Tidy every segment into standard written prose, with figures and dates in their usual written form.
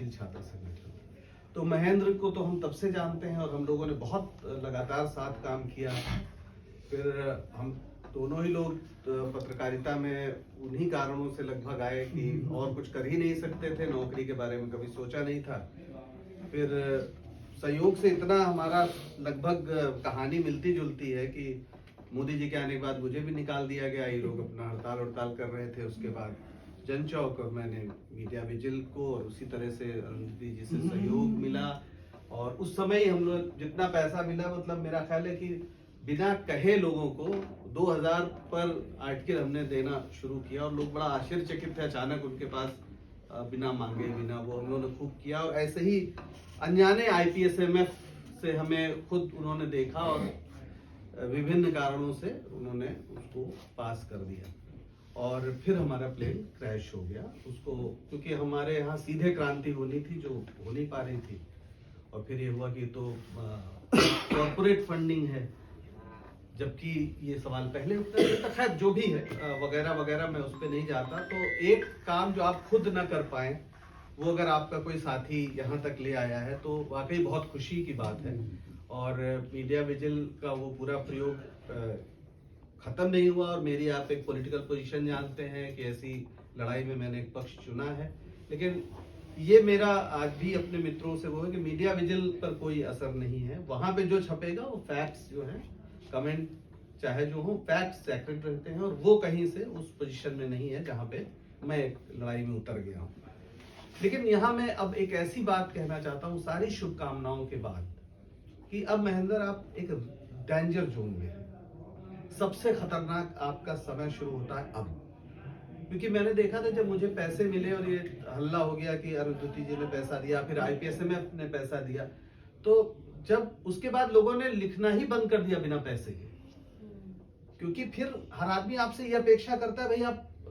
प्रगतिशील छात्र संगठन। तो महेंद्र को तो हम तब से जानते हैं और हम लोगों ने बहुत लगातार साथ काम किया। फिर हम दोनों ही लोग पत्रकारिता में उन्हीं कारणों से लगभग आए कि और कुछ कर ही नहीं सकते थे, नौकरी के बारे में कभी सोचा नहीं था। फिर संयोग से इतना हमारा लगभग कहानी मिलती जुलती है कि मोदी जी के आने के बाद मुझे भी निकाल दिया गया। ये लोग अपना हड़ताल कर रहे थे। उसके बाद जनचौक और मैंने मीडिया विजिल को, और उसी तरह से अरुंधति जी से सहयोग मिला। और उस समय ही हम लोग जितना पैसा मिला, मतलब मेरा ख्याल है कि बिना कहे लोगों को 2000 पर आर्टिकल हमने देना शुरू किया और लोग बड़ा आश्चर्यचकित थे। अचानक उनके पास बिना मांगे, बिना वो हम लोगों ने खूब किया। और ऐसे ही अनजाने IPSMF से हमें खुद उन्होंने देखा और विभिन्न कारणों से उन्होंने उसको पास कर दिया। और फिर हमारा प्लेन क्रैश हो गया उसको, क्योंकि हमारे यहाँ सीधे क्रांति होनी थी जो हो नहीं पा रही थी। और फिर ये हुआ कि तो कॉर्पोरेट फंडिंग है, जबकि ये सवाल पहले उठता है। खैर जो भी है वगैरह वगैरह, मैं उस पर नहीं जाता। तो एक काम जो आप खुद न कर पाए, वो अगर आपका कोई साथी यहाँ तक ले आया है तो वाकई बहुत खुशी की बात है। और मीडिया विजिल का वो पूरा प्रयोग खत्म नहीं हुआ। और मेरी आप एक पॉलिटिकल पोजीशन जानते हैं कि ऐसी लड़ाई में मैंने एक पक्ष चुना है। लेकिन ये मेरा आज भी अपने मित्रों से वो है कि मीडिया विजिल पर कोई असर नहीं है। वहां पे जो छपेगा वो फैक्ट्स जो है, कमेंट चाहे जो हो, फैक्ट्स सेक्रेट रहते हैं। और वो कहीं से उस पोजीशन में नहीं है जहां पे मैं एक लड़ाई में उतर गया हूं। लेकिन यहाँ मैं अब एक ऐसी बात कहना चाहता हूँ सारी शुभकामनाओं के बाद, कि अब महेंद्र आप एक डेंजर जोन में है। सबसे खतरनाक आपका समय शुरू होता है अब। क्योंकि मैंने देखा था जब मुझे पैसे मिले और ये हल्ला हो गया कि अरुंधति जी ने पैसा दिया, फिर IPSMF ने पैसा दिया, तो जब उसके बाद लोगों ने लिखना ही बंद कर दिया बिना पैसे के। क्योंकि फिर हर आदमी आपसे ये अपेक्षा करता है, भाई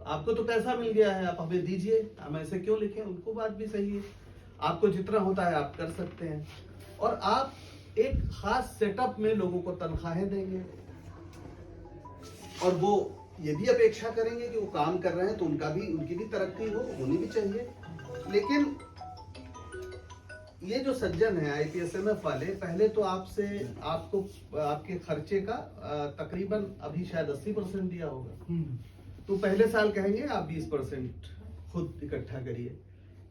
आपको तो पैसा मिल गया है, आप हमें दीजिए, हम ऐसे क्यों लिखें। उनको बात भी सही है, आपको जितना होता है आप कर सकते हैं। और आप एक खास सेटअप में लोगों को तनख्वाहें देंगे और वो ये भी अपेक्षा करेंगे कि वो काम कर रहे हैं तो उनकी भी तरक्की होनी भी चाहिए। लेकिन ये जो सज्जन है IPSMF वाले, पहले तो आपको आपके खर्चे का तकरीबन अभी शायद 80% दिया होगा। तो पहले साल कहेंगे आप 20% खुद इकट्ठा करिए,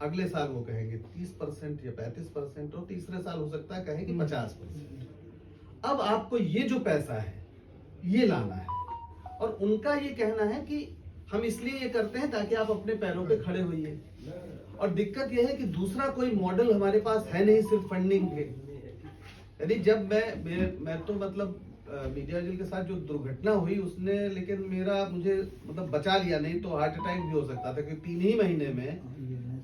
अगले साल वो कहेंगे 30% या 35%, और तीसरे साल हो सकता है कहेंगे 50%। अब आपको ये जो पैसा है ये लाना है। और उनका ये कहना है कि हम इसलिए ये करते हैं ताकि आप अपने पैरों पे खड़े होइए। और दिक्कत यह है कि दूसरा कोई मॉडल हमारे पास है नहीं, सिर्फ फंडिंग के। यानी जब मैं तो मतलब मीडिया विजिल के साथ जो दुर्घटना हुई उसने, लेकिन मुझे मतलब बचा लिया, नहीं तो हार्ट अटैक भी हो सकता था। क्योंकि 3 ही महीने में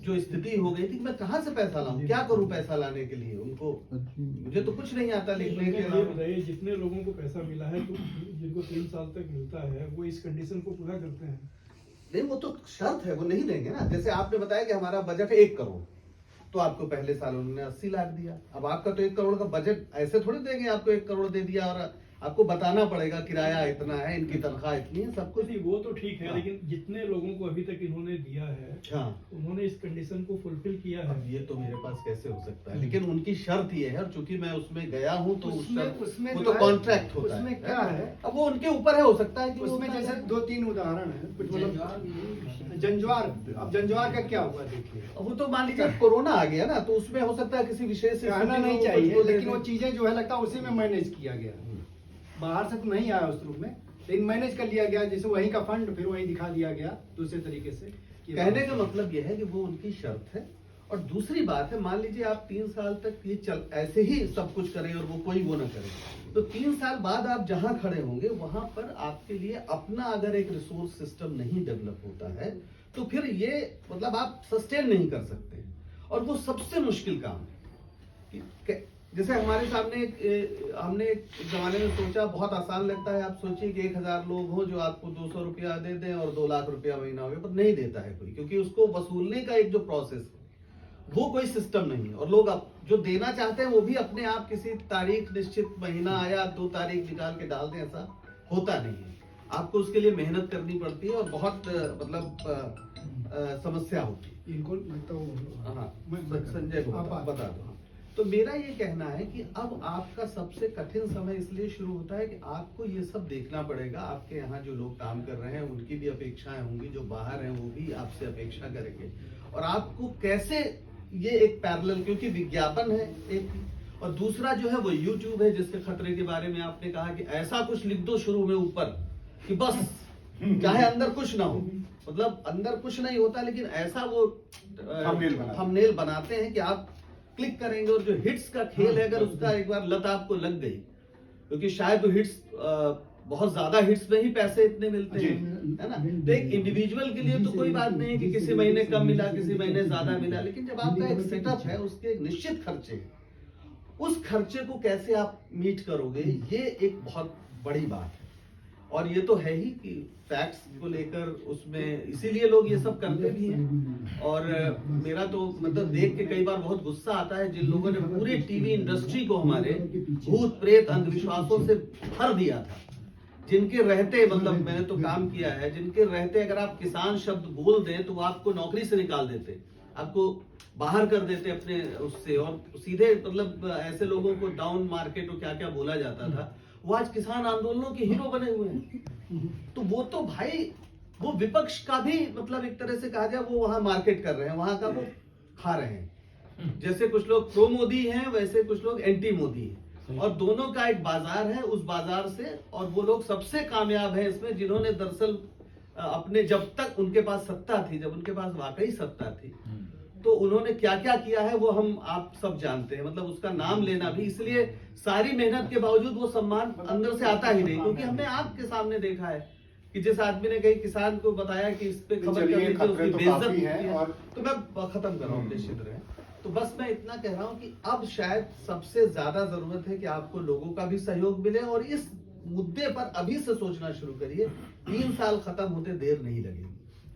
जो स्थिति हो गई थी, मैं कहाँ से पैसा लाऊं, क्या करूं पैसा लाने के लिए। उनको मुझे तो कुछ नहीं आता लिखने के लिए। जितने लोगों को पैसा मिला है, तो जिनको 3 साल तक मिलता है, वो इस कंडीशन को पूरा करते हैं? नहीं, वो तो शर्त है, वो नहीं देंगे ना। जैसे आपने बताया कि हमारा बजट है 1 करोड़, तो आपको पहले साल उन्होंने 80 लाख दिया। अब आपका तो 1 करोड़ का बजट, ऐसे थोड़ी देंगे आपको 1 करोड़ दे दिया और आपको बताना पड़ेगा किराया इतना है, इनकी तनख्वाह इतनी है, सब कुछ। वो तो ठीक है, लेकिन जितने लोगों को अभी तक इन्होंने दिया है, उन्होंने इस कंडीशन को फुलफिल किया है। अब ये तो मेरे पास कैसे हो सकता है, लेकिन उनकी शर्त ये है, और चूंकि मैं उसमें गया हूँ तो उसमें वो तो कॉन्ट्रैक्ट होता है। क्या है, अब वो उनके ऊपर है, हो सकता है कि उसमें जैसे 2-3 उदाहरण है कुछ, मतलब जंजवार। अब जंजवार का क्या हुआ देखिए, वो तो मान लीजिए कोरोना आ गया ना, तो उसमें हो सकता है किसी विशेष से कहना नहीं चाहिए, लेकिन वो चीजें जो है लगता है उसी में मैनेज किया गया, बाहर से तो नहीं आया उस रूप में, लेकिन मैनेज कर लिया गया। जैसे वहीं का फंड फिर वहीं दिखा दिया गया दूसरे तरीके से। कहने का मतलब यह है कि वो उनकी शर्त है। और दूसरी बात है, मान लीजिए आप 3 साल तक ये ऐसे ही सब कुछ करें और वो ना करे, तो 3 साल बाद आप जहां खड़े होंगे वहां पर आपके लिए अपना अगर एक रिसोर्स सिस्टम नहीं डेवलप होता है, तो फिर ये मतलब आप सस्टेन नहीं कर सकते। और वो सबसे मुश्किल काम है। जैसे हमारे सामने हमने एक जमाने में सोचा, बहुत आसान लगता है, आप सोचिए कि 1000 लोग हो जो आपको 200 रुपया दे दें और 2 लाख रुपया महीना हो गया, पर नहीं देता है कोई, क्योंकि उसको वसूलने का एक जो प्रोसेस है वो कोई सिस्टम नहीं है। और लोग अब जो देना चाहते हैं वो भी अपने आप किसी तारीख निश्चित, महीना आया 2 तारीख निकाल के डाल दें, ऐसा होता नहीं है। आपको उसके लिए मेहनत करनी पड़ती है और बहुत समस्या होती है। इनको लगता हाँ, मैं संजय को आप बता दो। तो मेरा ये कहना है कि अब आपका सबसे कठिन समय इसलिए शुरू होता है कि आपको ये सब देखना पड़ेगा। आपके यहाँ जो लोग काम कर रहे हैं उनकी भी अपेक्षाएं होंगी, जो बाहर हैं वो भी आपसे अपेक्षा करेंगे, और आपको कैसे ये एक पैरेलल, क्योंकि विज्ञापन है एक, और दूसरा जो है वो यूट्यूब है जिसके खतरे के बारे में आपने कहा कि ऐसा कुछ लिख दो शुरू में ऊपर कि बस चाहे अंदर कुछ ना हो, मतलब अंदर कुछ नहीं होता लेकिन ऐसा वो थंबनेल बनाते हैं कि आप क्लिक करेंगे, और जो हिट्स का खेल है अगर उसका एक बार लत आपको लग गई, क्योंकि शायद वो हिट्स बहुत ज्यादा हिट्स में ही पैसे इतने मिलते हैं, है ना। तो एक इंडिविजुअल के लिए तो कोई बात नहीं है कि किसी महीने कम मिला किसी महीने ज्यादा मिला, लेकिन जब आपका एक सेटअप है उसके एक निश्चित खर्चे हैं, उस खर्चे को कैसे आप मीट करोगे, ये एक बहुत बड़ी बात है। और ये तो है ही कि टैक्स को लेकर उसमें इसीलिए लोग ये सब करते भी हैं। और मेरा तो मतलब देख के कई बार बहुत गुस्सा आता है जिन लोगों ने पूरी टीवी इंडस्ट्री को हमारे भूत प्रेत अंधविश्वासों से भर दिया था, जिनके रहते, मतलब मैंने तो काम किया है, जिनके रहते अगर आप किसान शब्द बोल दें तो वो आपको नौकरी से निकाल देते, आपको बाहर कर देते अपने उससे, और सीधे मतलब ऐसे लोगों को डाउन मार्केट और क्या क्या बोला जाता था, वो आज किसान आंदोलनों के हीरो बने हुए हैं। तो वो तो भाई वो विपक्ष का भी मतलब एक तरह से कहा जाए वो वहां मार्केट कर रहे हैं, वहां का वो खा रहे हैं। जैसे कुछ लोग प्रो मोदी हैं वैसे कुछ लोग एंटी मोदी हैं, और दोनों का एक बाजार है, उस बाजार से, और वो लोग सबसे कामयाब हैं इसमें जिन्होंने दरअसल अपने, जब तक उनके पास सत्ता थी, जब उनके पास वाकई सत्ता थी, तो उन्होंने क्या क्या किया है वो हम आप सब जानते हैं। मतलब उसका नाम लेना भी, इसलिए सारी मेहनत के बावजूद वो सम्मान अंदर से आता ही नहीं, क्योंकि हमने आपके सामने देखा है कि जिस आदमी ने कई किसान को बताया कि इस पे खबर कर लीजिए, उसकी बेइज्जत है। और तो मैं खत्म कर रहा हूँ, निश्चित रहे। तो बस मैं इतना कह रहा हूँ कि अब शायद सबसे ज्यादा जरूरत है कि आपको लोगों का भी सहयोग मिले, और इस मुद्दे पर अभी से सोचना शुरू करिए। 3 साल खत्म होते देर नहीं लगेगी।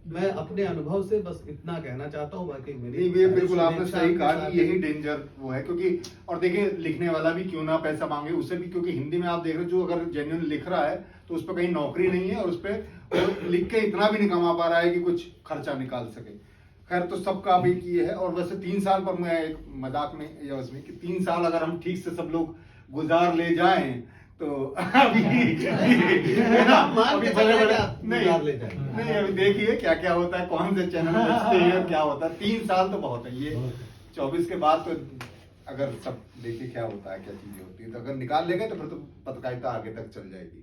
मैं अपने अनुभव से बस इतना कहना चाहता हूँ, बाकी मेरी बिल्कुल आपने सही कहा कि यही डेंजर वो है, क्योंकि और देखिए लिखने वाला भी क्यों ना पैसा मांगे उससे भी, क्योंकि हिंदी में आप देख रहे हो जो अगर जेन्युइन लिख रहा है तो उस पर कहीं नौकरी नहीं है, और उस पर लिख के इतना भी नहीं कमा पा रहा है कि कुछ खर्चा निकाल सके। खैर, तो सबका भी ये है। और वैसे 3 साल पर मैं एक मजाक में या उसमें कि 3 साल अगर हम ठीक से सब लोग गुजार ले जाएं तो अभी है ना, अभी बड़े नहीं अभी देखिए क्या क्या होता है, कौन से चैनल बचते हैं और क्या होता है। 3 साल तो बहुत है, ये 24 के बाद तो अगर सब देखिए क्या होता है, क्या चीजें होती है, तो अगर निकाल लेंगे तो फिर तो पत्रकारिता आगे तक चल जाएगी।